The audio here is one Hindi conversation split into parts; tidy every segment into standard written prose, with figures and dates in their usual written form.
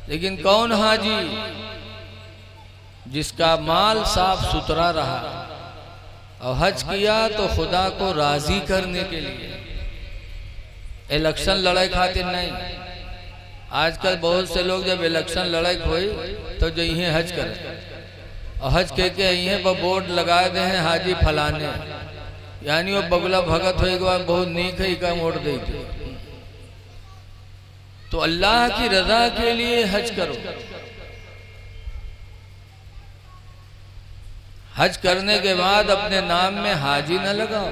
लेकिन कौन हाजी जिसका माल साफ सुथरा रहा और हज किया तो खुदा को राजी करने के लिए, इलेक्शन लड़ाई खातिर नहीं। आजकल बहुत से लोग जब इलेक्शन लड़ाई हुई तो जो इन्हें हज करें और हज कह के इन्हें पर बोर्ड लगा दे हैं हाजी फलाने, यानी वो बगुला भगत हो बाद बहुत नीक है का वोट दे। तो अल्लाह की रजा के लिए हज करो। हज करने के बाद अपने नाम में हाजी न लगाओ।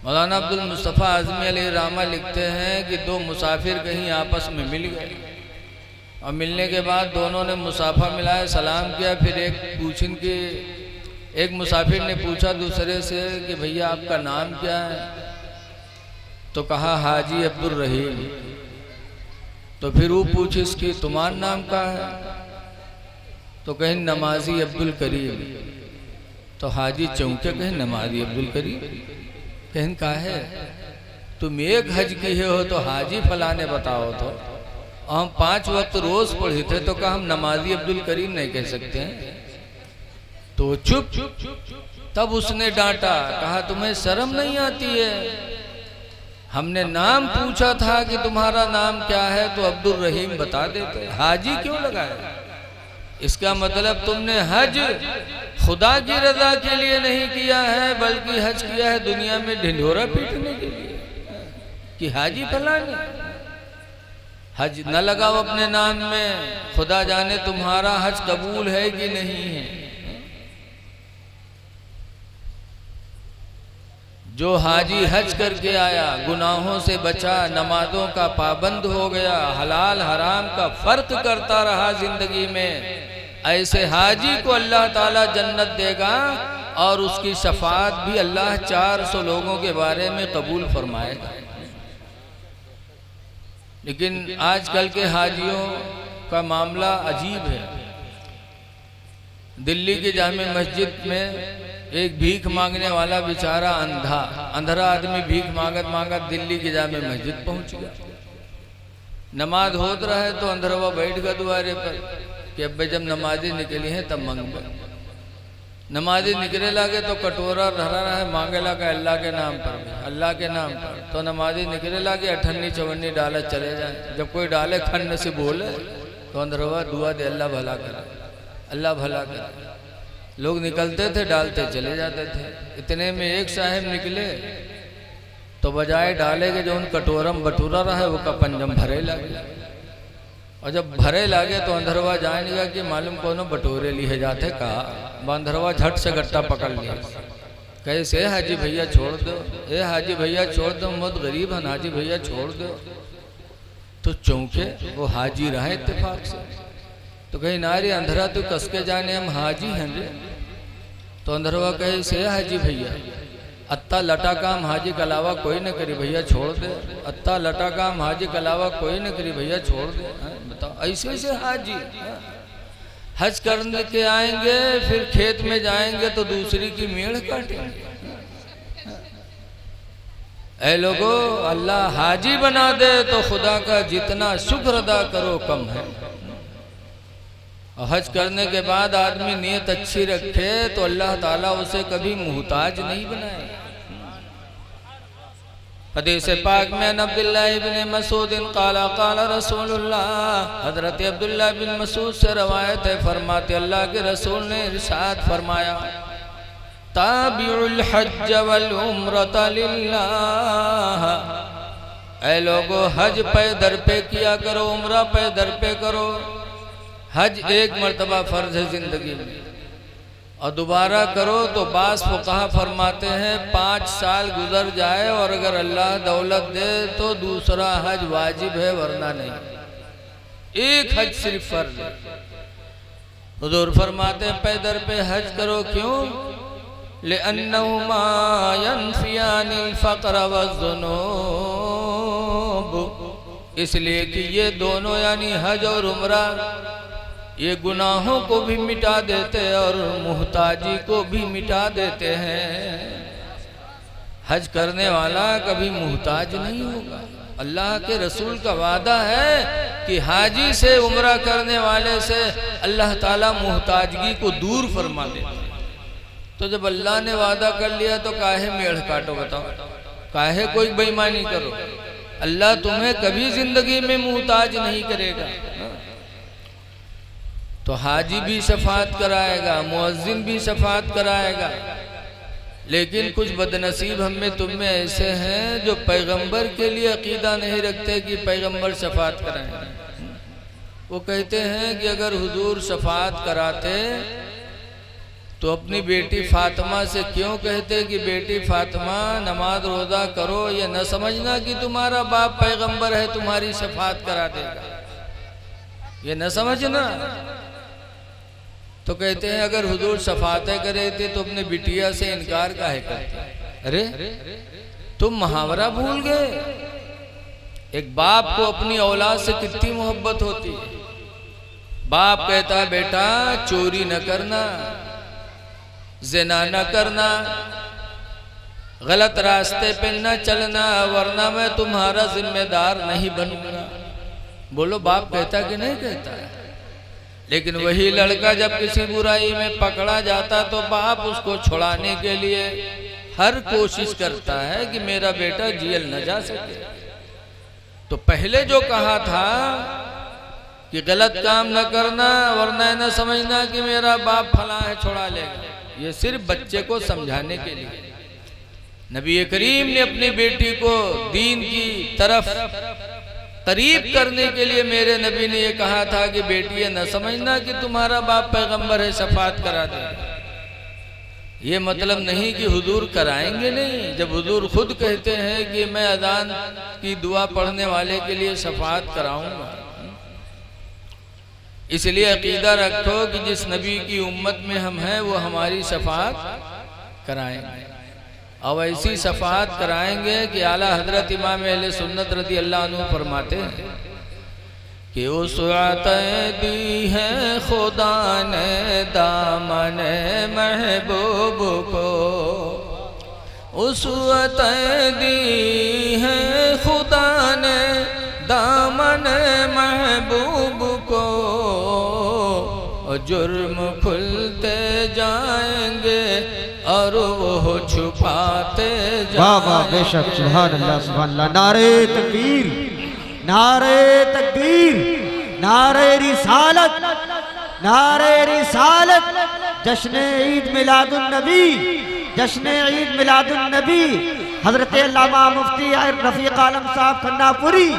मौलाना अब्दुल मुस्तफ़ा आज़मी अलैहि रहमा लिखते हैं कि दो मुसाफिर कहीं आपस में मिल गए और मिलने के बाद दोनों ने मुसाफा मिलाया, सलाम किया। फिर एक मुसाफिर ने पूछा दूसरे से कि भैया आपका नाम क्या है? तो कहा हाजी अब्दुल रहीम। तो फिर वो पूछे इसकी तुम्हारा नाम क्या है? तो कहीं नमाजी अब्दुल करीम। तो हाजी चौंके, कहीं नमाजी अब्दुल करीम कहीं का है? तुम एक हज किए हो तो हाजी फलाने बताओ। तो हम 5 वक्त रोज पढ़े थे तो कहा हम नमाजी अब्दुल करीम नहीं कह सकते हैं। तो चुप। तब उसने डांटा, कहा तुम्हें शर्म नहीं आती है? हमने नाम पूछा था कि तुम्हारा नाम क्या है तो अब्दुल रहीम बता देते, हाजी क्यों लगाया? इसका मतलब तुमने हज खुदा की रजा के लिए नहीं किया है बल्कि हज किया है दुनिया में ढिंढोरा पीटने के लिए कि हाजी फलाने। हज न लगाओ अपने नाम में, खुदा जाने तुम्हारा हज कबूल है कि नहीं है। जो हाजी हज करके आया, गुनाहों से बचा, नमाजों का पाबंद हो गया, हलाल हराम का फर्क करता रहा जिंदगी में, ऐसे हाजी को अल्लाह ताला जन्नत देगा और उसकी शफाअत भी अल्लाह 400 लोगों के बारे में कबूल फरमाएगा। लेकिन आजकल के हाजियों का मामला अजीब है। दिल्ली की जामे मस्जिद में एक भीख मांगने वाला बेचारा अंधरा आदमी भीख मांगत दिल्ली की जामे मस्जिद पहुंच गया। नमाज होत रहा है तो अंधरवा बैठ गया द्वारे पर कि अब जब नमाजी निकली है तब मांग। नमाजी निकले लागे तो कटोरा धरा रहा है, मांगे लगा अल्लाह के नाम पर, अल्लाह के नाम पर। तो नमाजी निकले लागे अठन्नी चवन्नी डाले चले जाए। जब कोई डाले खन्न से बोले तो अंधरवा दुआ दे, अल्लाह भला करे, अल्लाह भला करे। लोग निकलते थे, डालते चले जाते थे। इतने में एक साहब निकले तो बजाय डाले के जो उन कटोरम बटूरा रहा है वो का पंजम भरे लगे। और जब भरे लागे तो अंधरवा जानेगा कि मालूम कोनो बटोरे लिए जाते। कहा अंधरवा झट से गट्टा पकड़ लिया। कैसे हाजी भैया छोड़ दो, ए हाजी भैया छोड़ दो, बहुत गरीब है हाजी भैया छोड़ दो। तो चौंके, वो हाजी रहा इत्तेफाक से। तो कहीं नारी अंधरा तो कसके जाने हम हाजी हैं रे। तो अंधरवा कहे से हाजी भैया अत्ता लटा काम हाजी के अलावा कोई न करी भैया छोड़ दे, अत्ता लटा काम हाजी के अलावा कोई न करी भैया छोड़ दे। बताओ ऐसे ऐसे हाजी हज करने के आएंगे, फिर खेत में जाएंगे तो दूसरी की मेड़ काटेंगे। ऐ लोगो, अल्लाह हाजी बना दे तो खुदा का जितना शुक्र अदा करो कम है। और हज करने के बाद आदमी नियत अच्छी रखे तो अल्लाह ताला उसे कभी मुहताज नहीं बनाए। हदीस पाक में अब्दुल्लाह इब्न मसूद क़ाला क़ाला रसूलुल्लाह, हज़रत अब्दुल्लाह बिन मसूद से रवायत है, फरमाते अल्लाह के रसूल ने इरशाद फरमाया, ताबिउल हज्ज वल उम्रता लिल्लाह। ऐ लोगो, हज पे दर पे किया करो, उम्रा पे दर पे करो। हज एक मर्तबा फर्ज है जिंदगी में और दोबारा करो तो बास फुक़हा फरमाते हैं 5 साल गुजर जाए और अगर अल्लाह दौलत दे तो दूसरा हज वाजिब है, वरना नहीं। एक हज सिर्फ फर्ज है। हुजूर फरमाते हैं पैदर पे हज करो। क्यों? लिअन्नहुमा यनफियानिल फ़क़्र वज़्ज़ुनूब, इसलिए कि ये दोनों यानी हज और उम्रा ये गुनाहों को भी मिटा देते और मुहताजी को भी मिटा देते हैं। हज करने वाला कभी मुहताज नहीं होगा। अल्लाह के रसूल का वादा है कि हाजी से उम्रा करने वाले से अल्लाह ताला मुहताजगी को दूर फरमा देता। तो जब अल्लाह ने वादा कर लिया तो काहे मेढ़ काटो, बताओ, काहे कोई बेईमानी करो। अल्लाह तुम्हें कभी जिंदगी में मुहताज नहीं करेगा। तो हाजी भी शफात कराएगा, मुअज्जिन भी शफात कराएगा। लेकिन कुछ बदनसीब हम में तुम में ऐसे हैं जो पैगंबर के लिए अकीदा नहीं रखते कि पैगंबर शफात कराएंगे। वो कहते हैं कि अगर हुजूर शफात कराते तो अपनी बेटी फातिमा से क्यों कहते कि बेटी फातिमा नमाज रोज़ा करो, ये न समझना कि तुम्हारा बाप पैगंबर है तुम्हारी शफात करा देगा, ये न समझना। तो कहते हैं अगर हुजूर शफातें करे थे तो अपने बिटिया से इनकार काहे करते। अरे तुम मुहावरा भूल गए। एक बाप को अपनी औलाद से कितनी मोहब्बत होती है। बाप कहता है बेटा चोरी न करना, ज़िना न करना, गलत रास्ते पे न चलना, वरना मैं तुम्हारा जिम्मेदार नहीं बनूंगा। बोलो बाप कहता कि नहीं कहता है? लेकिन वही लड़का जब किसी बुराई में पकड़ा जाता तो बाप उसको छुड़ाने के लिए हर कोशिश करता है कि मेरा बेटा जेल न जा सके। तो पहले जो कहा था कि गलत काम न करना, वरना न समझना कि मेरा बाप फला है छुड़ा लेगा, ये सिर्फ बच्चे को समझाने के लिए। नबी करीम ने अपनी बेटी को दीन की तरफ करीब करने के लिए मेरे नबी ने ये कहा था कि बेटी ये न समझना कि तुम्हारा बाप पैगंबर है शफात करा देगा। ये मतलब नहीं कि हुजूर कराएंगे नहीं, जब हुजूर खुद कहते हैं कि मैं अजान की दुआ पढ़ने वाले के लिए शफात कराऊंगा। इसलिए अकीदा रखो कि जिस नबी की उम्मत में हम हैं वो हमारी शफात कराएंगे, और ऐसी शफात कराएंगे कि आला हजरत इमाम अहले सुन्नत रज़ी अल्लाह अन्हु फरमाते हैं कि उसअत दी है खुदा ने दामन महबूब को, उसअत दी है खुदा ने दामन महबूब को, जुर्म खुलते जाएंगे और वो छुपाते जाएंगे। वाह वाह बेशक, सुभान अल्लाह सुभान अल्लाह। नारे तकबीर, नारे तकबीर, नारे रिसालत, नारे रिसालत। जश्न ईद मिलादुन नबी, जश्न ईद मिलादुन नबी हजरत अल्लामा मुफ्ती रफीक आलम साहब खन्नापुरी।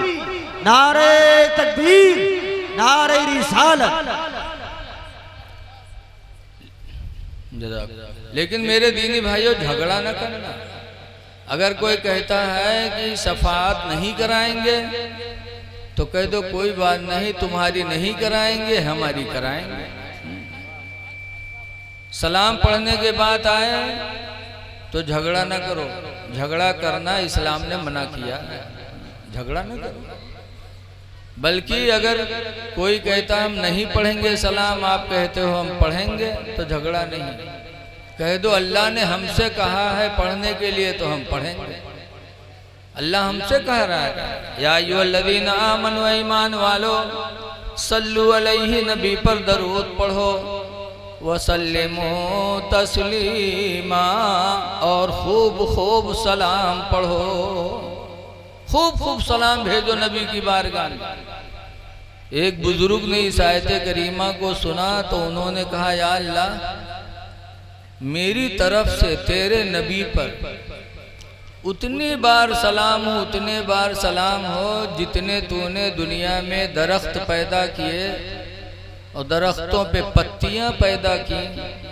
नारे तकबीर, नारे रिसालत। लेकिन मेरे दीनी भाइयों झगड़ा न करना। अगर कोई कहता है कि शफात नहीं कराएंगे तो कह दो कोई बात नहीं, तुम्हारी नहीं कराएंगे हमारी कराएंगे। सलाम पढ़ने के बाद आए तो झगड़ा न करो। झगड़ा करना इस्लाम ने मना किया, झगड़ा न करो। बल्कि अगर कोई कहता हम नहीं पढ़ेंगे सलाम, आप कहते हो हम पढ़ेंगे, तो झगड़ा नहीं। कह दो अल्लाह ने हमसे कहा है पढ़ने के लिए तो हम पढ़ेंगे। अल्लाह हमसे कह रहा है या अय्युहल्लज़ीना आमनू, ईमान वालो, सल्लु अलैहि, नबी पर दरूद पढ़ो, वसल्लिमू तस्लीमा, और खूब खूब सलाम पढ़ो, खूब खूब सलाम भेजो नबी की बारगाह में। एक बुजुर्ग ने इस आयत करीमा को सुना तो उन्होंने कहा या अल्लाह, मेरी तरफ से तेरे नबी पर उतनी बार सलाम हो, उतने बार सलाम हो जितने तूने दुनिया में दरख्त पैदा किए और दरख्तों पे पत्तियां पैदा की,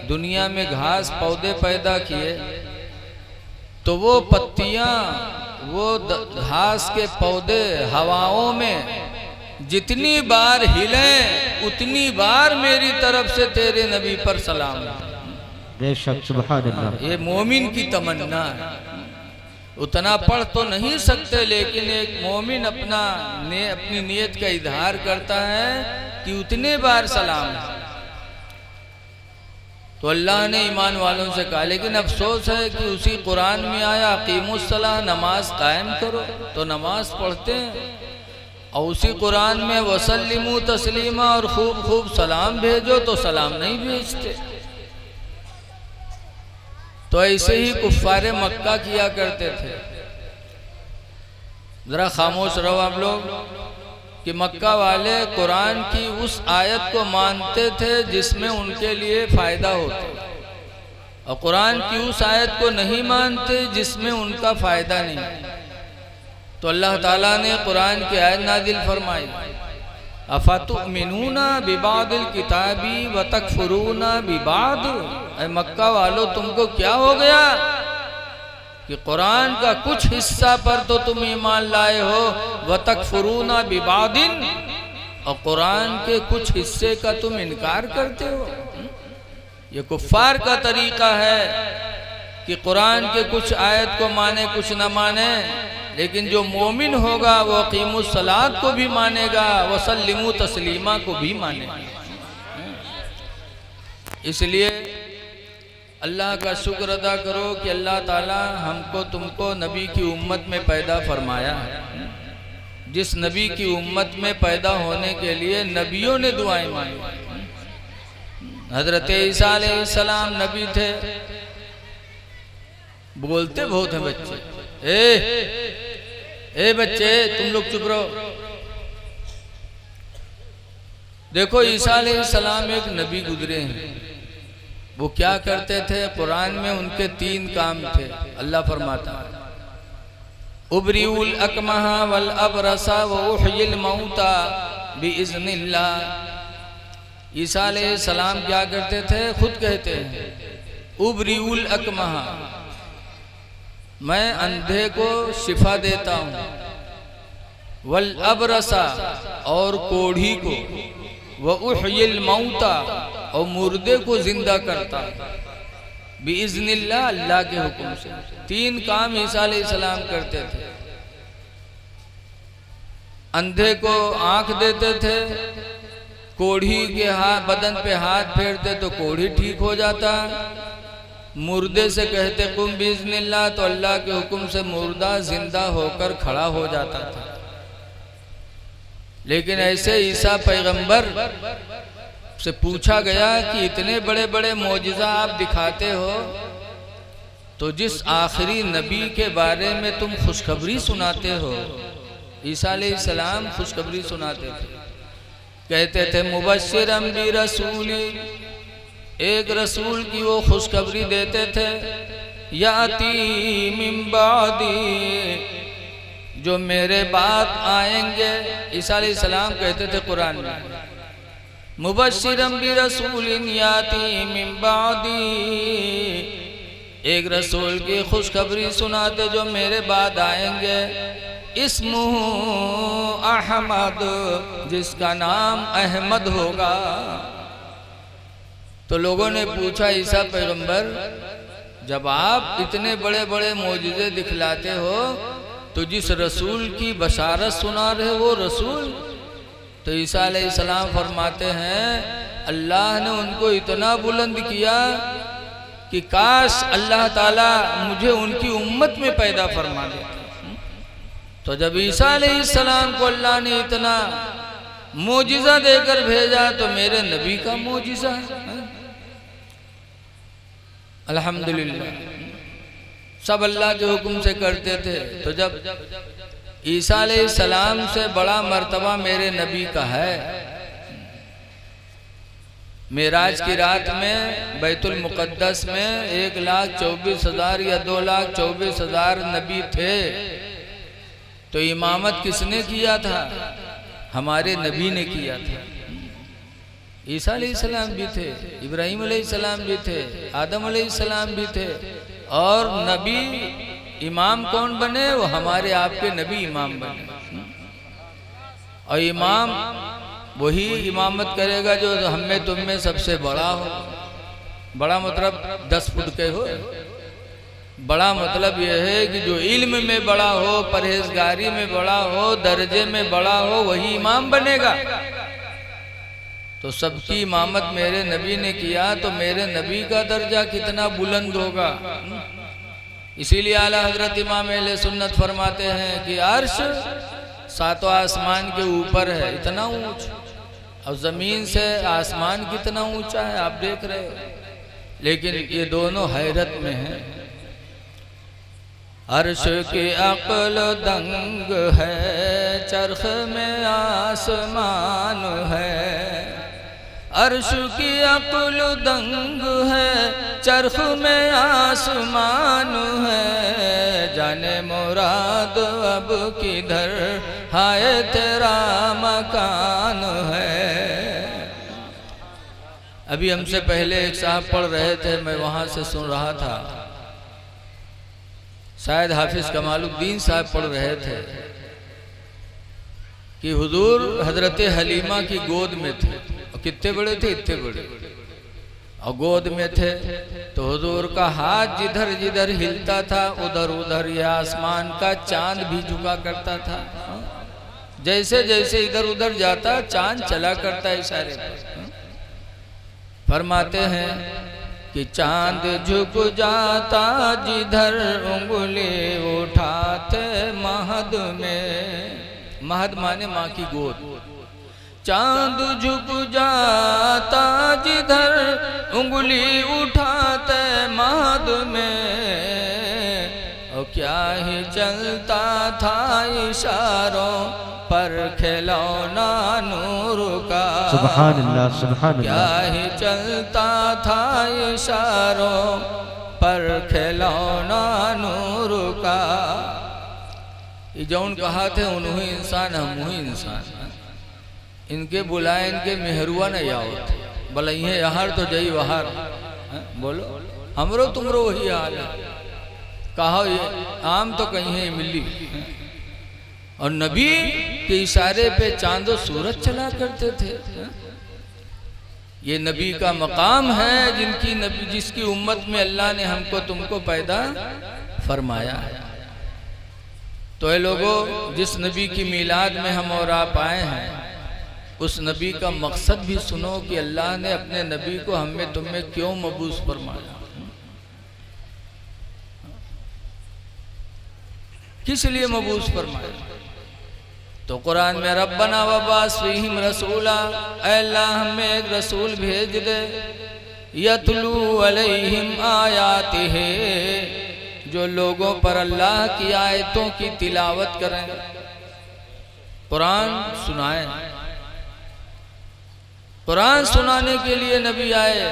दुनिया में घास पौधे पैदा किए, तो वो पत्तियां, वो घास के पौधे हवाओं में जितनी बार हिले उतनी बार मेरी तरफ से तेरे नबी पर सलाम। बेशक, सुभान अल्लाह। ये मोमिन की तमन्ना है। उतना पढ़ तो नहीं सकते, लेकिन एक मोमिन अपनी नियत का इजहार करता है कि उतने बार सलाम। तो अल्लाह ने ईमान वालों से कहा, लेकिन अफसोस है कि उसी कुरान में आया अकीमुस्सलाह, नमाज कायम करो, तो नमाज पढ़ते हैं, और उसी कुरान में वसल्लिमू तस्लीमा, और खूब खूब सलाम भेजो, तो सलाम नहीं भेजते। तो ऐसे ही कुफ्फारे मक्का किया करते थे। जरा खामोश रहो आप लोग कि मक्का वाले कुरान की उस आयत को मानते थे जिसमें उनके लिए फ़ायदा होता, और कुरान की उस आयत को नहीं मानते जिसमें उनका फ़ायदा नहीं। तो अल्लाह ताला ने कुरान की आयत नाजिल फरमाई, अफतुमिनूना बिबादिल किताबी व तकफुरूना बिबाद। ऐ मक्का वालों, तुमको क्या हो गया कि कुरान का कुछ हिस्सा पर तो तुम ईमान लाए हो, व तकफुरूना बिबादिन, और कुरान के कुछ हिस्से का तुम इनकार करते हो। ये कुफ्फार का तरीका है कि कुरान के कुछ आयत को माने कुछ न माने, लेकिन जो मोमिन होगा वो अकीमुस सलात को भी मानेगा, वसल्लिमू तस्लीमा को भी मानेगा। इसलिए अल्लाह का शुक्र अदा करो कि अल्लाह ताला हमको तुमको नबी की उम्मत में पैदा फरमाया है। जिस नबी की उम्मत में पैदा होने के लिए नबियों ने दुआएं मांगी। हजरत ईसा अलैहिस्सलाम नबी थे। बोलते बहुत हैं बच्चे, ए बच्चे तुम लोग चुप रहो। देखो ईसा अलैहिस्सलाम एक नबी गुजरे हैं। वो क्या करते थे? कुरान में उनके 3 काम थे। अल्लाह फरमाता है, उबरीउल अकमहा वल अबरसा व उहयिल मौता बिइज़्निल्लाह। ईसा अलैहिस्सलाम क्या करते थे? खुद कहते हैं, उबरीउल अकमहा, मैं अंधे को शिफा देता हूँ, वल अबरसा, और कोढ़ी को, व उहयिल मौता, और मुर्दे को जिंदा करता बिइज़्निल्लाह, अल्लाह के हुक्म से। 3 काम ईसा अलैहिस्सलाम करते थे। अंधे को आंख देते थे, कोढ़ी के बदन पे हाथ फेरते तो कोढ़ी ठीक हो जाता, मुर्दे से कहते कुम बिइज़्निल्लाह, तो अल्लाह के हुक्म से मुर्दा जिंदा होकर खड़ा हो जाता था। लेकिन ऐसे ईसा पैगंबर से पूछा गया कि इतने बड़े बड़े मौजिज़ा आप दिखाते हो, तो जिस आखिरी नबी के बारे में तुम खुशखबरी सुनाते हो, ईसा अलैहिस्सलाम खुशखबरी सुनाते थे। कहते थे मुबश्शिरम बि रसूल, एक रसूल की वो खुशखबरी देते थे, याती मिन बादी, जो मेरे बाद आएंगे। ईसा अलैहिस्सलाम कहते थे कुरान में, मुबश्शिरम बि रसूलिन याती मिन बादी, एक रसूल की खुशखबरी सुनाते जो मेरे बाद आएंगे, इस्मुहु अहमद, जिसका नाम अहमद होगा। तो लोगों ने पूछा, ईसा पैगंबर, जब आप इतने बड़े बड़े मौजिज़े दिखलाते हो, तो जिस रसूल की बशारत सुना रहे वो रसूल? तो ईसा अलैहिस्सलाम फरमाते हैं, अल्लाह ने उनको इतना बुलंद किया कि काश अल्लाह ताला मुझे उनकी उम्मत में पैदा फरमा देता। तो जब ईसा अलैहिस्सलाम को अल्लाह ने इतना मोजिज़ा देकर भेजा, तो मेरे नबी का मोजिज़ा है। अल्हम्दुलिल्लाह, सब अल्लाह के हुक्म से करते थे। तो जब ईसा अलैहिस्सलाम से बड़ा मर्तबा मेरे नबी का है। मेराज की रात में बैतुल मुक़द्दस में 1,24,000 या 2,24,000 नबी थे। तो इमामत किसने किया था? हमारे नबी ने किया था। ईसा अलैहिस्सलाम भी थे, इब्राहीम अलैहिस्सलाम भी थे, आदम अलैहिस्सलाम भी थे, और नबी इमाम कौन बने? वो हमारे आपके नबी इमाम बने। और इमाम वही इमामत करेगा जो हम में तुम में सबसे बड़ा हो। बड़ा मतलब 10 फुट के हो। बड़ा मतलब यह है कि जो इल्म में बड़ा हो, परहेजगारी में बड़ा हो, दर्जे में बड़ा हो, वही इमाम बनेगा। तो सबकी इमामत मेरे नबी ने किया तो मेरे नबी का दर्जा कितना बुलंद होगा। इसीलिए आला हजरत इमाम अहले सुन्नत फरमाते हैं कि अर्श सातों आसमान के ऊपर है, इतना ऊंच, और जमीन से आसमान कितना ऊंचा है आप देख रहे हो। लेकिन ये दोनों हैरत में हैं। अर्श की अक्ल दंग है, चरख में आसमान है। अर्श की अक्ल दंग है, चरख में आसमान है। जाने मुराद अब किधर हाय तेरा मकान है। अभी हमसे पहले एक साहब पढ़ रहे थे, मैं वहां से सुन रहा था, शायद हाफिज कमालुद्दीन साहब पढ़ रहे थे कि हुजूर हजरत हलीमा की गोद में थे, और कितने बड़े थे, इतने बड़े, और गोद में थे तो हुजूर का हाथ जिधर जिधर हिलता था उधर उधर ये आसमान का चांद भी झुका करता था। जैसे जैसे इधर उधर जाता चांद चला करता इशारे पर। फरमाते हैं कि चांद झुक जाता जिधर उंगली उठाते महद में। महद माने माँ की गोद। चांद झुक जाता जिधर उंगली उठाते महद में, और क्या ही चलता था इशारों पर खिलौना नूर का। सुभान अल्लाह, सुभान अल्लाह। क्या ही चलता था इशारों पर खिलौना नूर का। ये जौन कहा थे उन्हों इंसान हम ही इंसान, इनके बुलाए इनके मेहरुआ नहीं आवत, बलइहे यहाँ तो जई वहार। बोलो हमरो तुमरो वही हाल है। कहा ये आम तो कहीं है मिली, और नबी के इशारे पे चांदो सूरज चला करते थे। ये नबी का मकाम है जिनकी नबी जिसकी उम्मत में अल्लाह ने हमको तुमको पैदा फरमाया है। तो ये लोगों, जिस नबी की मीलाद में हम और आप आए हैं, उस नबी का मकसद भी सुनो कि अल्लाह ने अपने नबी को हमें तुम्हें क्यों मबूस फरमाया, किस लिए मबूस फरमाया। तो कुरान में रब्बना वबास फीहिम रसूला, अल्लाह हमें एक रसूल भेज दे, यतलू अलैहिम आयातिही, जो लोगों पर अल्लाह की आयतों की तिलावत करें, कुरान सुनाए। कुरान सुनाने के लिए नबी आए,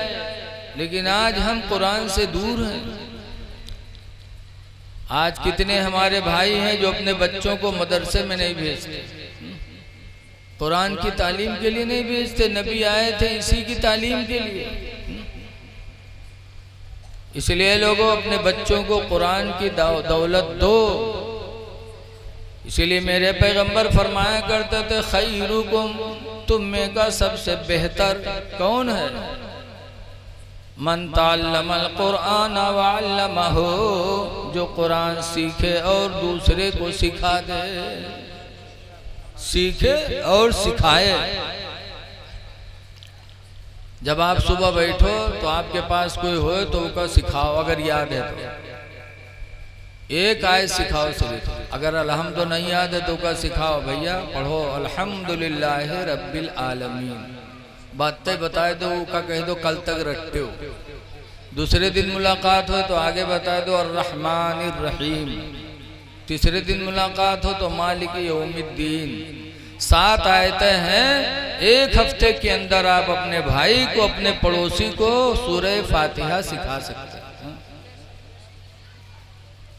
लेकिन आज हम कुरान से दूर हैं। आज कितने हमारे भाई हैं जो अपने बच्चों को मदरसे में नहीं भेजते, कुरान की तालीम के लिए नहीं भेजते। नबी आए थे इसी की तालीम के लिए। इसलिए लोगों अपने बच्चों को कुरान की दौलत दो। इसीलिए मेरे पैगंबर फरमाया करते थे, खैरुकुम, तुम में का सबसे बेहतर कौन है, मन तअल्लमल कुरान व अल्लमहु, जो कुरान सीखे और दूसरे को सिखा दे, सीखे और सिखाए। जब आप सुबह बैठो तो आपके पास कोई हो तो उसका सिखाओ, अगर याद है तो एक आयत सिखाओ सिर्फ, अगर अलहम्द नहीं याद है तो उसका सिखाओ, भैया पढ़ो अल्हम्दुलिल्लाह रब्बिल आलमीन। बातें बताए दो, उसका कह दो कल तक रटते हो। दूसरे दिन मुलाकात हो तो आगे बता दो अर्रहमानिर रहीम। तीसरे दिन मुलाकात हो तो मालिक यौमिद्दीन। 7 आयतें हैं, एक हफ्ते के अंदर आप अपने भाई को, अपने पड़ोसी को सूरह फातिहा सिखा सकते हैं।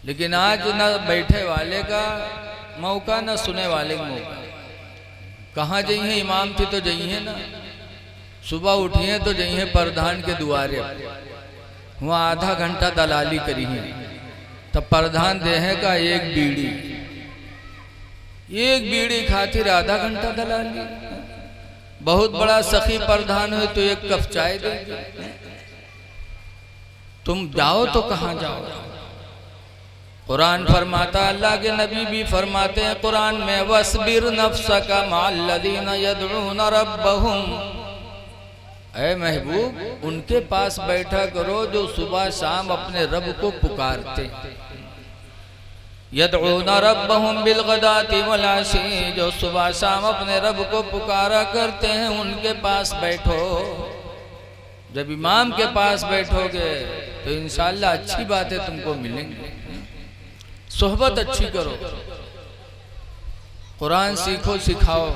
लेकिन आज न बैठे वाले का मौका, न सुने वाले का मौका। कहाँ जाइए, इमाम थी तो जाइए ना, सुबह उठिए तो जाइए प्रधान के दुआरे, वहाँ आधा घंटा दलाली करिए, तब प्रधान देहे का एक बीड़ी खातिर आधा घंटा दलाली। बहुत बड़ा सखी प्रधान हो तो एक कप चाय दे। तुम जाओ तो कहाँ जाओ। कुरान फरमाता, अल्लाह के नबी भी फरमाते हैं कुरान में, वस्बिर नफ्सका मअल्लज़ीना यदऊना रब्बहुम ऐ महबूब उनके पास बैठा करो जो सुबह शाम अपने रब को पुकारते, यदऊना रब्बहुम बिलगदाति वल अशी, जो सुबह शाम अपने रब को पुकारा करते हैं उनके पास बैठो। जब इमाम के पास बैठोगे तो इंशाअल्लाह अच्छी बातें तुमको मिलेंगी। सोहबत अच्छी करो, कुरान सीखो सिखाओ।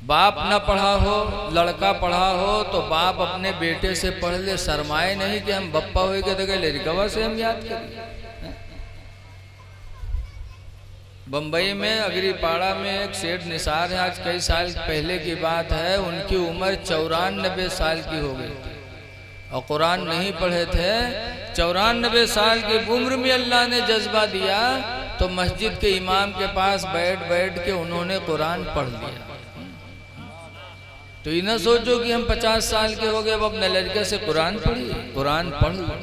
बाप न पढ़ा हो, लड़का पढ़ा हो तो बाप अपने बेटे से पढ़ ले, शर्माए नहीं कि हम बप्पा हुए के दगे लड़कवा से हम याद करें। बम्बई में अगरीपाड़ा में एक सेठ निसार है, आज कई साल पहले की बात है, उनकी उम्र 94 साल की हो गई थी और कुरान नहीं पढ़े थे। 94 साल की उम्र में अल्लाह ने जज्बा दिया तो मस्जिद के इमाम के पास बैठ बैठ के उन्होंने कुरान पढ़ लिया। तो इन्हें सोचो कि हम 50 साल के हो गए, अब अपने लड़के से कुरान पढ़िए, कुरान पढ़ लो।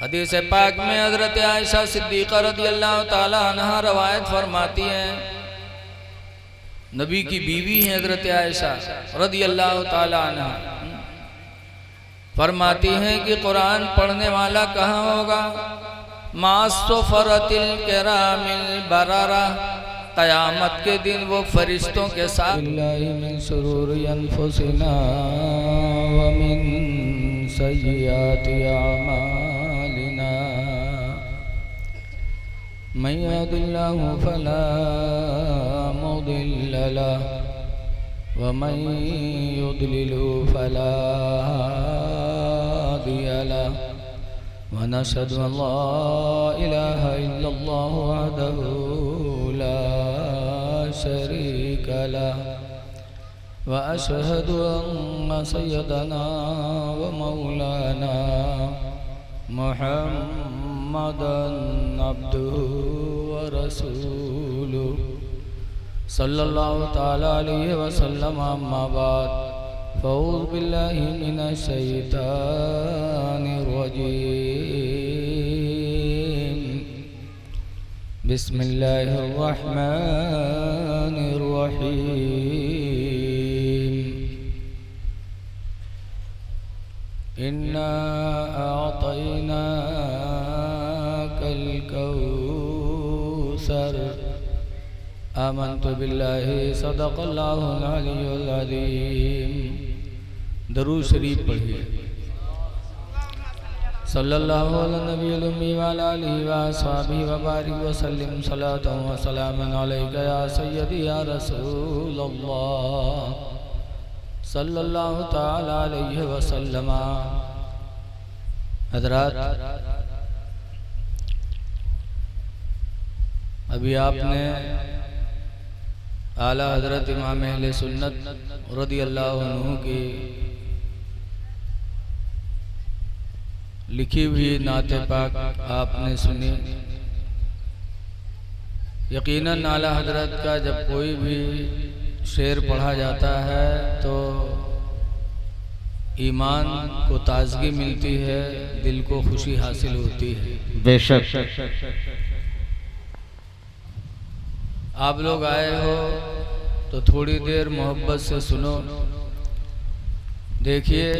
हदीस पाक में हजरत आयशा सिद्दीक़ा रज़ियल्लाहु ताला अन्हा रवायत फरमाती हैं, नबी की बीवी हैं हजरत आयशा रज़ियल्लाहु ताला अन्हा, फरमाती हैं कि कुरान पढ़ने वाला कहाँ होगा? मासफ़रतिल किरामिल बरारा, क़यामत के दिन वो फरिश्तों के साथ। मिन शुरूरि अनफुसिना व मिन सय्यिआति अमालिना, मन यहदिल्लाहु फला मुदिल्ल लहु व मन युद्लिलहु फला हादिय लहु, व नशहदु अल्ला इलाहा इल्लल्लाहु वहदहु ला शरीक लहु व अशहदु अन्न सय्यदना व मौलाना मुहम्मदन अब्दुहु व रसूलुहु सल्लल्लाहु ताला अलैहि वसल्लम, अम्मा बाद, फ़अऊज़ु बिल्लाहि मिनश शैतानिर रजीम, बिस्मिल्लाहिर रहमानिर रहीम, इन्ना अअतैनाकल कौसर, आमन्तु बिल्लाहि सदक़ल्लाहुल अलियुल अज़ीम। दरूद शरीफ पढ़िए। सल्लल्लाहु अला नबील उम्मी व अला आलिहि व अस्हाबिहि व बारिक व सल्लिम सलातन व सलामन अलैका या सय्यदी या रसूलल्लाह सल्लल्लाहु ताला अलैहि व सल्लम। हज़रात, अभी आपने आला हजरत इमाम अहले सुन्नत रज़ियल्लाहु अन्हु की लिखी हुई नाते पाक आपने सुनी। यकीनन आला हजरत का जब कोई भी शेर पढ़ा जाता है तो ईमान को ताजगी मिलती है, दिल को खुशी हासिल होती है। बेशक आप लोग आए हो तो थोड़ी देर मोहब्बत से सुनो। देखिए,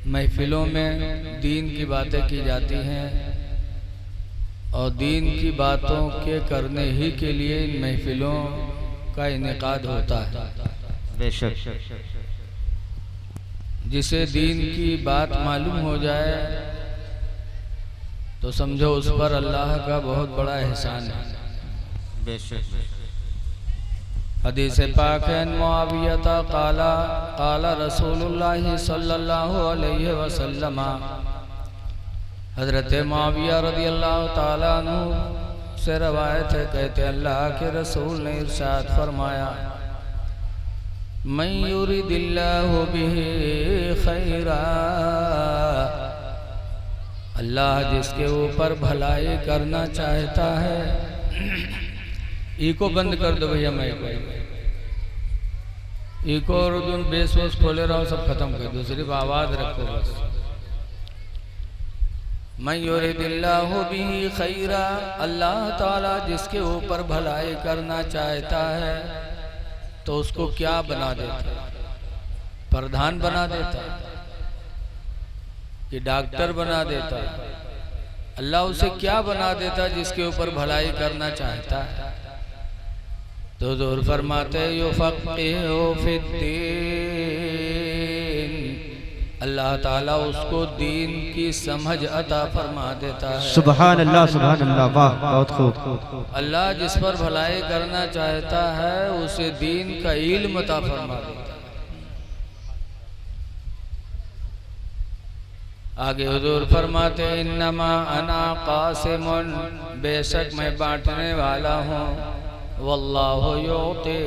महफिलों में दीन की बातें की जाती हैं और दीन की बातों के करने ही के लिए इन महफिलों का इनेकाद होता है। बेशक जिसे दीन की बात मालूम हो जाए तो समझो उस पर अल्लाह का बहुत बड़ा एहसान है। हदीस पाक है, मुआविया काला काला रसूलुल्लाह सल्लल्लाहु अलैहि वसल्लम, हजरत मुआविया रज़ियल्लाहु ताला अन्हु से रवायत है, कहते अल्लाह के रसूल ने इरशाद फरमाया, मन युरिदिल्लाहु बिही खैरा, अल्लाह जिसके ऊपर भलाई करना चाहता है। इको बंद कर दो भैया, मैं इको और जो बेस वेस खोले रहो सब खत्म कर दो, सिर्फ आवाज रखो बस। मन युरिदिल्लाहु बिही खैरा, अल्लाह ताला जिसके ऊपर भलाई करना चाहता है, तो उसको क्या बना देता, प्रधान बना देता कि डॉक्टर बना देता। अल्लाह उसे क्या बना देता जिसके ऊपर भलाई करना चाहता है। तो हुज़ूर फरमाते युफ़क़्क़िहु फ़िद्दीन, अल्लाह ताला उसको दीन की समझ अता फरमा देता है। सुभान अल्लाह, सुभान अल्लाह, वाह, बहुत खूब। अल्लाह जिस पर भलाई करना चाहता है उसे दीन का इल्म अता फरमा देता है। आगे हुज़ूर फरमाते इन्नमा अना क़ासिमुन, बेशक मैं बांटने वाला हूँ, वल्लाहु युती,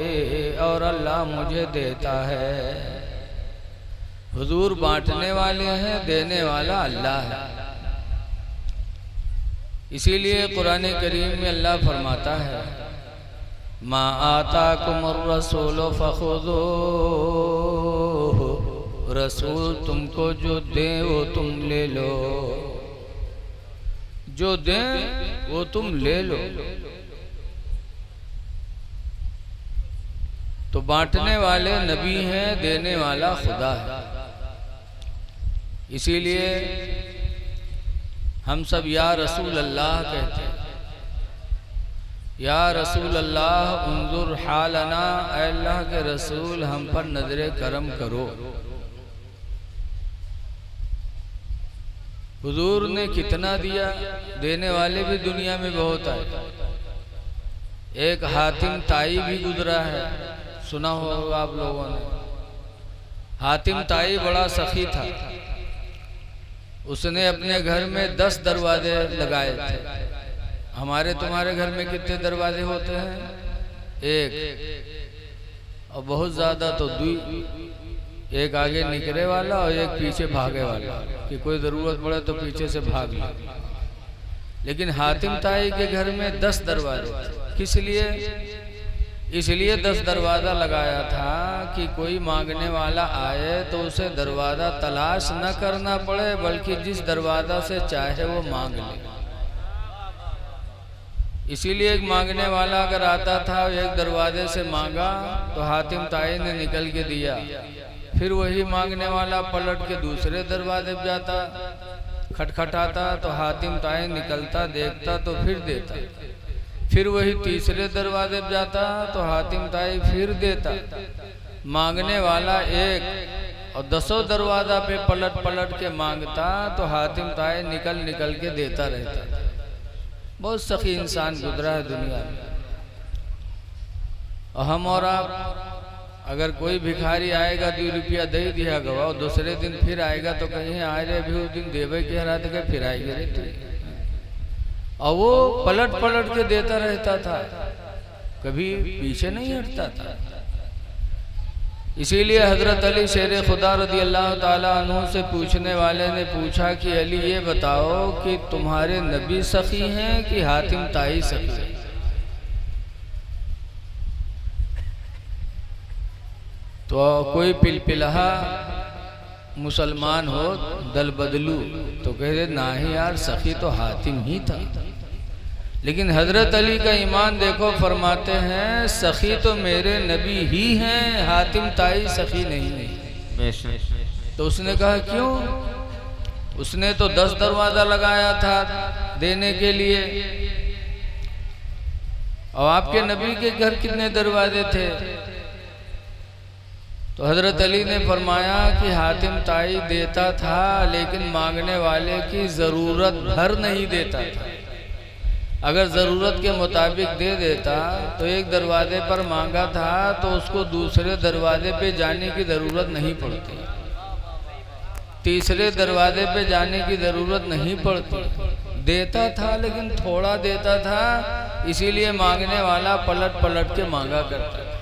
और अल्लाह मुझे देता है। हुज़ूर बांटने वाले हैं, देने वाला अल्लाह है। इसीलिए कुरान करीम में अल्लाह फरमाता है मा आताकुमुर रसूलु फखुज़ूहु, रसूल तुमको जो दे वो तुम ले लो, जो दे वो तुम ले लो। तो बांटने वाले नबी हैं, देने वाला खुदा है। इसीलिए हम सब या रसूल अल्लाह कहते हैं, या रसूल अल्लाह उन्जुर हालना, अल्लाह के रसूल हम पर नजरे करम करो। हुजूर ने कितना दिया, देने वाले भी दुनिया में बहुत आए। एक हातिम ताई भी गुजरा है, सुना होगा आप लोगों ने। हातिम ताई बड़ा सखी था, उसने अपने घर में 10 दरवाजे लगाए थे। हमारे तुम्हारे घर में कितने दरवाजे होते हैं? एक, और बहुत ज्यादा तो 2, एक आगे निकले वाला और एक पीछे भागे वाला, कि कोई जरूरत पड़े तो पीछे से भाग ले। लेकिन हातिम ताई के घर में 10 दरवाजे थे। किस लिए? इसलिए 10 दरवाजा लगाया था कि कोई मांगने वाला आए तो उसे दरवाजा तलाश न करना पड़े, बल्कि जिस दरवाजा से चाहे वो मांग ले। इसीलिए एक मांगने वाला अगर आता था, एक दरवाजे से मांगा तो हातिम ताई ने निकल के दिया, फिर वही मांगने वाला पलट के दूसरे दरवाजे पे जाता, खटखटाता तो हातिम ताई निकलता, देखता तो फिर देता। फिर वही तीसरे दरवाजे पे जाता तो हातिम ताई फिर देता। मांगने वाला एक और 10 दरवाजा पे पलट पलट के मांगता तो हातिम ताई निकल निकल के देता रहता। बहुत सखी इंसान गुजरा है दुनिया में। और हम और आप, अगर कोई भिखारी आएगा 2 रुपया दे दिया गवा, और दूसरे दिन फिर आएगा तो कहीं आए रे भी उस दिन देवे के हरा के फिर आएंगे रे, और वो पलट पलट के देता रहता था, कभी पीछे नहीं हटता था। इसीलिए हजरत अली शेर खुदा रदी अल्लाह ताला अन्हु से पूछने वाले ने पूछा कि अली ये बताओ कि तुम्हारे नबी सखी हैं कि हातिम ताई सखी है? तो कोई पिलपिलहा मुसलमान हो दल बदलू तो कहते ना ही यार, सखी तो हातिम ही था। लेकिन हजरत अली का ईमान देखो, फरमाते हैं सखी तो मेरे नबी ही हैं, हातिम ताई सखी नहीं है। तो उसने कहा क्यों? उसने तो 10 दरवाजा लगाया था देने के लिए, और आपके नबी के घर कितने दरवाजे थे? तो हजरत अली ने फरमाया कि हातिम ताई देता था, लेकिन मांगने वाले की जरूरत भर नहीं देता था। अगर ज़रूरत के मुताबिक दे देता तो एक दरवाजे पर मांगा था तो उसको दूसरे दरवाजे पे जाने की ज़रूरत नहीं पड़ती, तीसरे दरवाजे पे जाने की ज़रूरत नहीं पड़ती। देता था लेकिन थोड़ा देता था, इसीलिए मांगने वाला पलट पलट के मांगा करता था।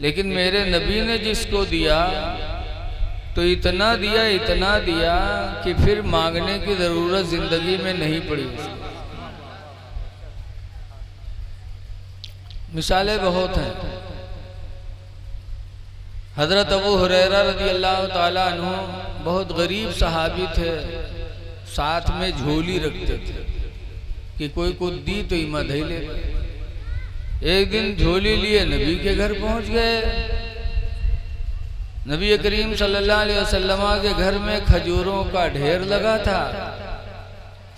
लेकिन मेरे नबी ने जिसको दिया तो इतना दिया कि फिर मांगने की ज़रूरत ज़िंदगी में नहीं पड़ी। मिसालें बहुत हैं। हज़रत अबू हुरैरा रज़ी अल्लाह ताला अन्हु बहुत गरीब सहाबी थे, साथ में झोली रखते थे कि कोई को दी तो इमा धैले। एक दिन झोली लिए नबी के घर पहुंच गए। नबी करीम सल्लल्लाहु अलैहि वसल्लम के घर में खजूरों का ढेर लगा था।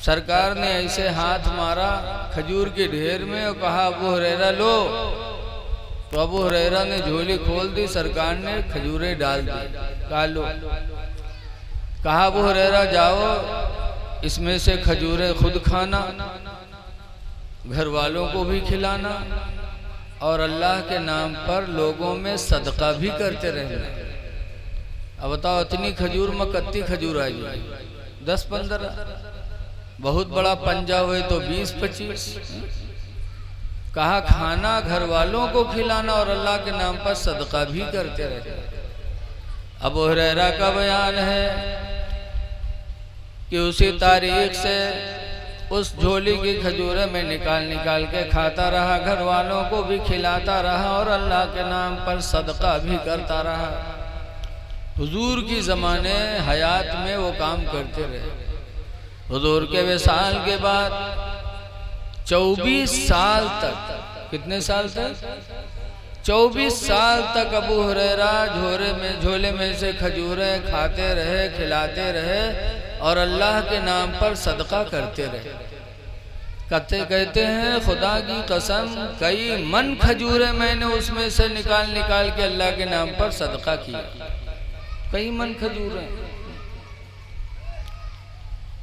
सरकार ने ऐसे हाथ मारा खजूर के ढेर में और कहा अबू हुरैरा लो। तो अबू हुरैरा ने झोली खोल दी, सरकार ने खजूरें डाल दी, कहा लो। कहा अबू हुरैरा जाओ इसमें से खजूरें खुद खाना, घर वालों को भी खिलाना और अल्लाह के नाम पर लोगों में सदका भी करते रहना। अब बताओ इतनी खजूर में कत्ती खजूर आई, 10-15, बहुत बड़ा पंजा हुए तो 20-25। कहा खाना घर वालों को खिलाना और अल्लाह के नाम पर सदका भी करते रहना। अबू हुरैरा का बयान है कि उसी तारीख से उस झोली की खजूरें में निकाल के खाता रहा, घर वालों को भी खिलाता रहा और अल्लाह के नाम पर सदका भी करता रहा। हुजूर की ज़माने हयात में वो काम करते रहे। हुजूर के विसाल के बाद 24 साल तक, कितने साल तक? 24 साल तक अबू हुरैरा झोले में से खजूरें खाते रहे, खिलाते रहे और अल्लाह के नाम पर सदका करते रहे। कहते हैं खुदा की कसम कई मन खजूरें मैंने उसमें से निकाल के अल्लाह के नाम पर सदका किया, कई मन खजूरें।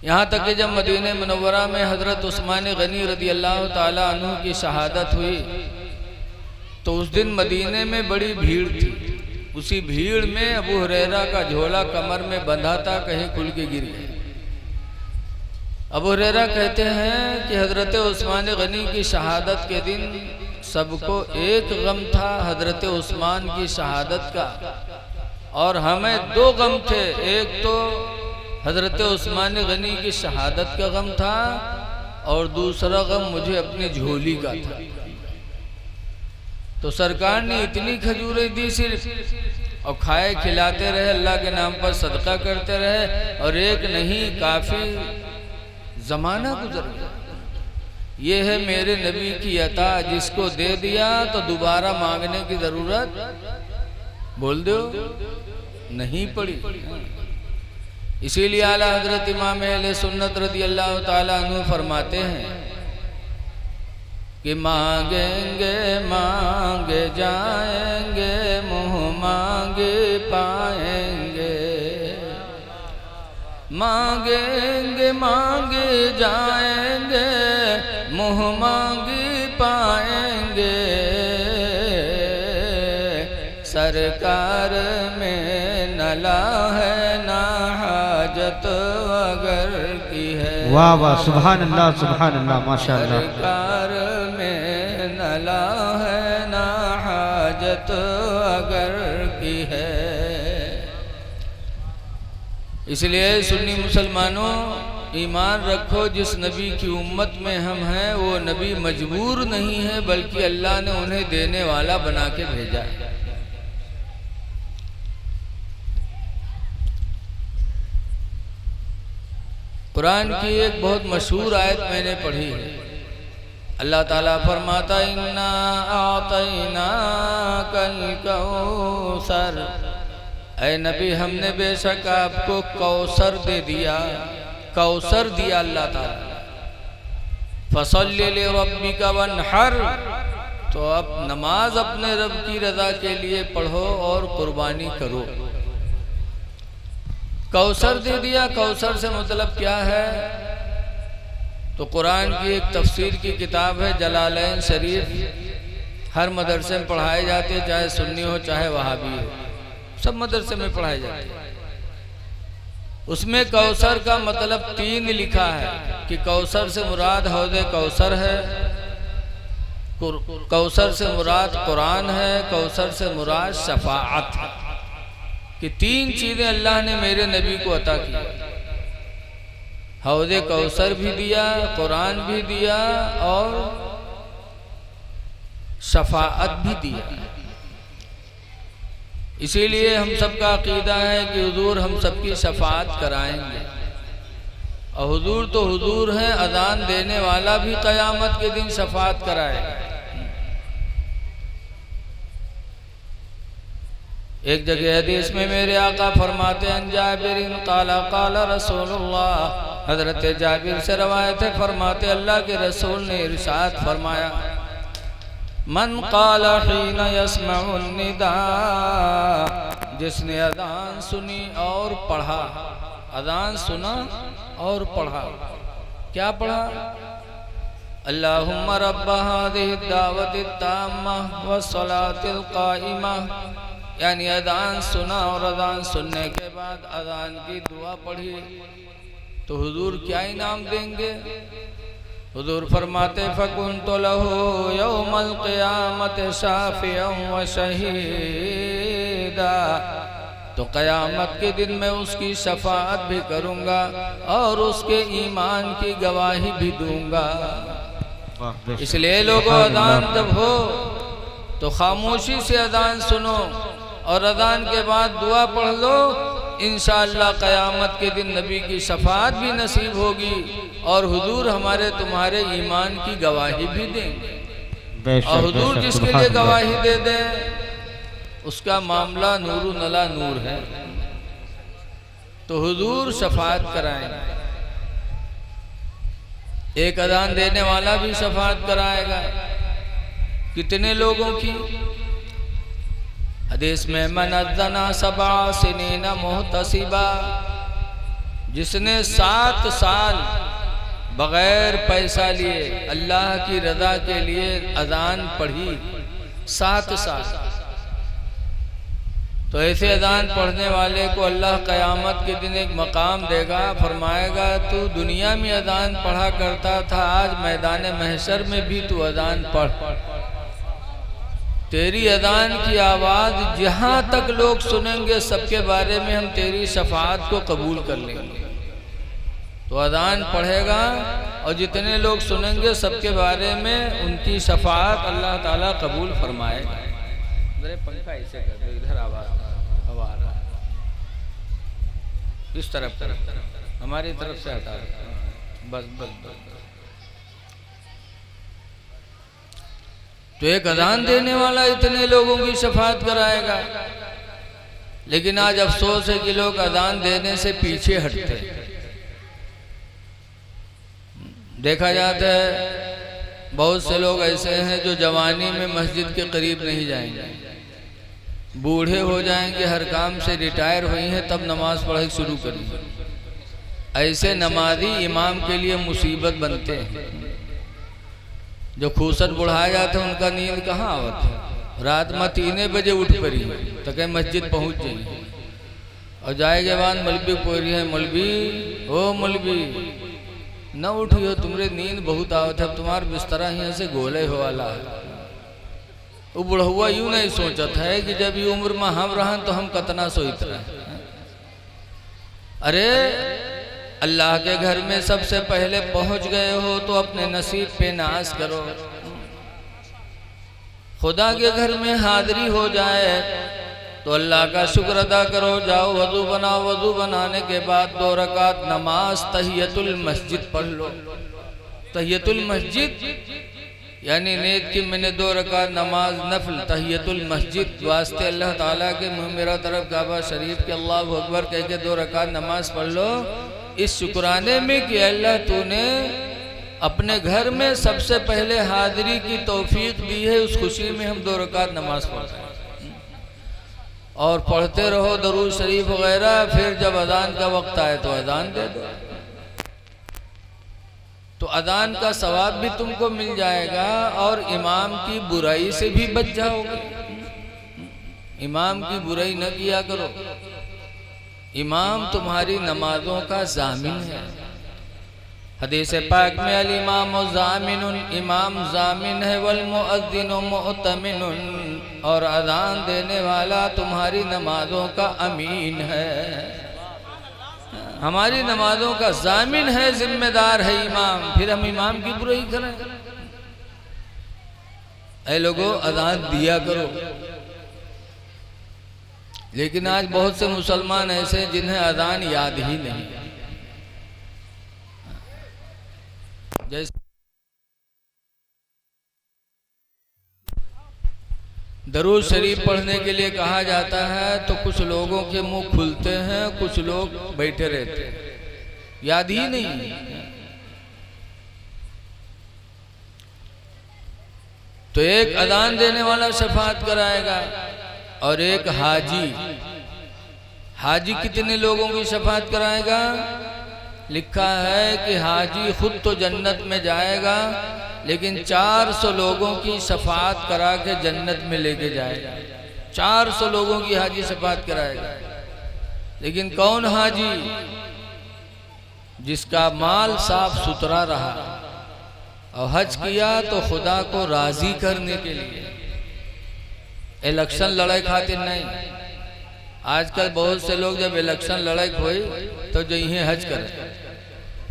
यहाँ तक कि जब मदीने मुनव्वरा में हजरत उस्मान गनी रदी अल्लाह ताला अन्हु की शहादत हुई तो उस दिन मदीने में बड़ी भीड़ थी। उसी भीड़ में अबू हुरैरा का झोला कमर में बंधा था, कहीं खुल के गिर गया। अबू हुरैरा कहते हैं कि हजरत उस्मान गनी की शहादत के दिन सबको एक गम था हजरत उस्मान की शहादत का, और हमें 2 गम थे। एक तो हजरत उस्मान गनी की शहादत का गम था और दूसरा गम मुझे अपनी झोली का था। तो सरकार ने इतनी खजूरें दी सिर्फ, और खाए खिलाते रहे, अल्लाह के नाम पर सदका करते रहे, और एक नहीं काफी जमाना गुजर गया। ये है मेरे नबी की अता, जिसको दे दिया तो दोबारा मांगने की जरूरत बोल दो नहीं पड़ी। इसीलिए आला हजरत इमाम अहले सुन्नत रदी अल्लाह ताला अन्हु फरमाते हैं कि मांगेंगे मांगे जाएंगे, मुँह मांगे पाएंगे। मांगेंगे मांगे जाएंगे, मुँह मांगे पाएंगे। सरकार में नला है ना हाजत अगर की है। वाह वाह, सुभान अल्लाह माशाअल्लाह। सरकार में नला है ना हाजत अगर की है। इसलिए सुन्नी मुसलमानों ईमान रखो, जिस नबी की उम्मत में हम हैं वो नबी मजबूर नहीं है, बल्कि अल्लाह ने उन्हें देने वाला बना के भेजा है। कुरान की एक बहुत मशहूर आयत मैंने पढ़ी है। अल्लाह ताला फरमाता इन्ना आतैना कल कौसर, ऐ नबी हमने बेशक आपको कौसर दे दिया, कौसर दिया अल्लाह ताला। फसल्लि लिरब्बिका वन्हर, तो अब नमाज अपने रब की रजा के लिए पढ़ो और कुर्बानी करो। कौसर दे दिया, कौसर से मतलब क्या है? तो कुरान की एक तफसीर की किताब है जलालैन शरीफ, हर मदरसे में पढ़ाए जाते, चाहे सुन्नी हो चाहे वहाबी हो, सब मदरसे में पढ़ाए जाते। उसमें कौसर का मतलब 3 लिखा है कि कौसर से मुराद हौज़े कौसर है, कौसर से मुराद कुरान है, कौसर से मुराद शफाअत है। कि 3 चीजें अल्लाह ने मेरे नबी को अता की। हौज़े कौसर भी दिया, कुरान भी दिया और शफाअत भी दिया। इसीलिए हम सबका अकीदा है कि हुजूर हम सबकी शफाअत कराएंगे। और हुजूर तो हुजूर हैं, अजान देने वाला भी क़यामत के दिन शफाअत कराएगा। एक जगह हदीस में मेरे आका फरमाते हैं जाबिर काला काला रसूलुल्लाह, हजरत जाबिर से रवायत है, फरमाते अल्लाह के रसूल ने इरशाद फरमाया मन काला हीन यस्मउन निदा, जिसने अजान सुनी और पढ़ा, अजान सुना और पढ़ा, क्या पढ़ा? अल्लाहुम्मा रब्ब हादिहि दावति ताम्मा वस्सलातिल काइमा, यानी अजान सुना और अजान सुनने के बाद अजान की दुआ पढ़ी तो हुजूर क्या इनाम देंगे? हुजूर फरमाते फकुन्तु लहू यौमल क़ियामत शाफ़िअन व शहीदा, तो क़यामत के दिन मैं उसकी शफाअत भी करूँगा और उसके ईमान की गवाही भी दूँगा। इसलिए लोगों अजान जब हो तो खामोशी से अजान सुनो और अजान के बाद दुआ पढ़ लो, इंशाअल्लाह क़यामत के दिन नबी की शफाअत भी नसीब होगी और हुजूर हमारे तुम्हारे ईमान की गवाही भी देंगे। और हुजूर जिसके लिए गवाही दे दे उसका मामला नूरु नला नूर है, तो हुजूर शफाअत कराएंगे। एक अजान देने वाला भी शफाअत कराएगा, कितने लोगों की? हदीस में मन अज़्ज़ना सबा सिनीना मुहतसिबा, जिसने 7 साल बगैर पैसा लिए अल्लाह की रज़ा के लिए अजान पढ़ी, 7 साल, तो ऐसे अजान पढ़ने वाले को अल्लाह क़यामत के दिन एक मकाम देगा, फरमाएगा तू दुनिया में अजान पढ़ा करता था, आज मैदान महशर में भी तू अजान पढ़, तेरी अजान की आवाज़ जहाँ तक लोग सुनेंगे सबके बारे में हम तेरी शफाअत को कबूल कर लेंगे। तो अजान पढ़ेगा और जितने लोग सुनेंगे सबके बारे में उनकी शफाअत अल्लाह ताला कबूल फरमाएगा। पंखा ऐसे कर दो, इधर आवाज़ हवा आ रहा है, इस तरफ हमारी तरफ से हटा बस बस बस। तो एक अजान देने वाला इतने लोगों की शफाअत कराएगा, लेकिन आज अफसोस है कि लोग अजान देने से पीछे हटते हैं। देखा जाता है बहुत से लोग ऐसे हैं जो जवानी में मस्जिद के करीब नहीं जाएंगे, बूढ़े हो जाएंगे, हर काम से रिटायर हुई हैं तब नमाज पढ़ाई शुरू करेंगे। ऐसे नमाजी इमाम के लिए मुसीबत बनते हैं। जो खूसट बुढ़ाया जाते हैं उनका नींद कहाँ आवत है, रात में 3 बजे उठ पड़ी तो कहीं मस्जिद पहुँच जाइए और जाएगे बाद मलबी पोरी है, मलबी ओ मलबी न उठियो, तुम्हारे नींद बहुत आवत है, तुम्हारा बिस्तरा यहाँ से गोले हो वाला है। वो बुढ़हुआ यूँ नहीं सोचत है कि जब ये उम्र में हम रहन तो हम कतना सोइत रहे। अरे अल्लाह के घर में सबसे पहले पहुंच गए हो तो अपने नसीब पे नाज करो। खुदा के घर में हाजिरी हो जाए तो अल्लाह का शुक्र अदा करो। जाओ वजू बनाओ, वजू बनाने के बाद 2 रकात नमाज तहियतुल मस्जिद पढ़ लो। तहियतुल मस्जिद यानी नेत की मैंने 2 रकात नमाज नफल तहियतुल मस्जिद वास्ते अल्लाह ताला के मुँह मेरा तरफ काबा शरीफ के अल्लाहु अकबर कह के 2 रकात नमाज पढ़ लो, इस शुक्राने में कि अल्लाह तूने अपने घर में सबसे पहले हाजिरी की तौफीक दी है। उस खुशी में हम 2 रकात नमाज पढ़ते हैं और पढ़ते रहो दरूद शरीफ वगैरह। फिर जब अजान का वक्त आए तो अजान दे दो, तो अजान का सवाब भी तुमको मिल जाएगा और इमाम की बुराई से भी बच जाओगे। इमाम की बुराई न किया करो। इमाम तुम्हारी नमाजों का जामिन है। हदीस पाक में अल इमाम जामिनुन, इमाम जामिन है, वल मुअज्जिनु मुअतमिनुन, और अजान देने वाला तुम्हारी नमाजों का अमीन है। हमारी नमाजों का जामिन है, जिम्मेदार है इमाम, फिर हम इमाम की बुराई करें? ऐ लोगों अजान दिया करो। लेकिन आज बहुत से मुसलमान ऐसे हैं जिन्हें अजान याद ही नहीं। जैसे दरूद शरीफ पढ़ने के लिए कहा जाता है तो कुछ लोगों के मुंह खुलते हैं, कुछ लोग बैठे रहते हैं, याद ही नहीं। तो एक अजान देने वाला शफाअत कराएगा और एक हाजी। हाजी कितने लोगों की शफाअत कराएगा? लिखा है कि हाजी खुद तो जन्नत में जाएगा लेकिन 400 लोगों की शफाअत करा के जन्नत में लेके जाएगा। 400 लोगों की हाजी शफाअत कराएगा। लेकिन कौन हाजी? जिसका माल साफ सुथरा रहा और हज किया तो खुदा को राजी करने के लिए, इलेक्शन लड़ाई खातिर नहीं। आजकल बहुत से लोग जब इलेक्शन लड़ाई हुई तो जो यही हज करे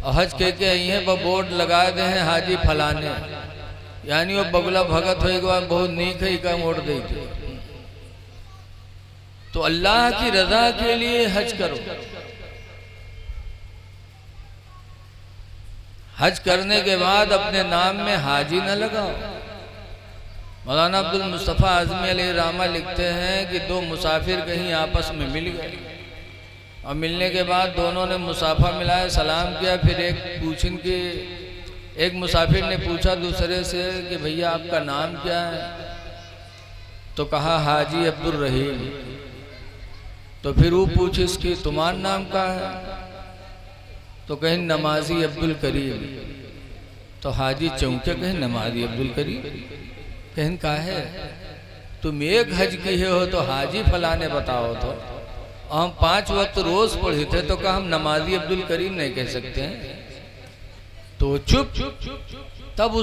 और हज कह के यहीं पर बोर्ड लगा दे हैं हाजी फलाने, यानी वो बगला भगत होगा बहुत नीक है का वोट दे दे। तो अल्लाह की रजा के लिए हज करो। हज करने के बाद अपने नाम में हाजी न लगाओ। मौलाना अब्दुल मुस्तफ़ा आज़मी अलैहि रहमा लिखते हैं कि दो मुसाफिर कहीं आपस में मिल गए और मिलने के बाद दोनों ने मुसाफा मिलाया, सलाम किया। फिर एक मुसाफिर ने पूछा दूसरे से कि भैया आपका नाम क्या है? तो कहा हाजी अब्दुल रहीम। तो फिर वो पूछे इसकी तुम्हारा नाम क्या है? तो कहें नमाजी अब्दुल करीम। तो हाजी चौंके, कहें नमाजी अब्दुल करीम कहन का है? तुम एक हज किए हो तो हाजी फलाने बताओ। तो हम 5 वक्त रोज पढ़े थे तो कहा हम नमाजी अब्दुल करीम नहीं कह सकते हैं। तो चुप। तब उस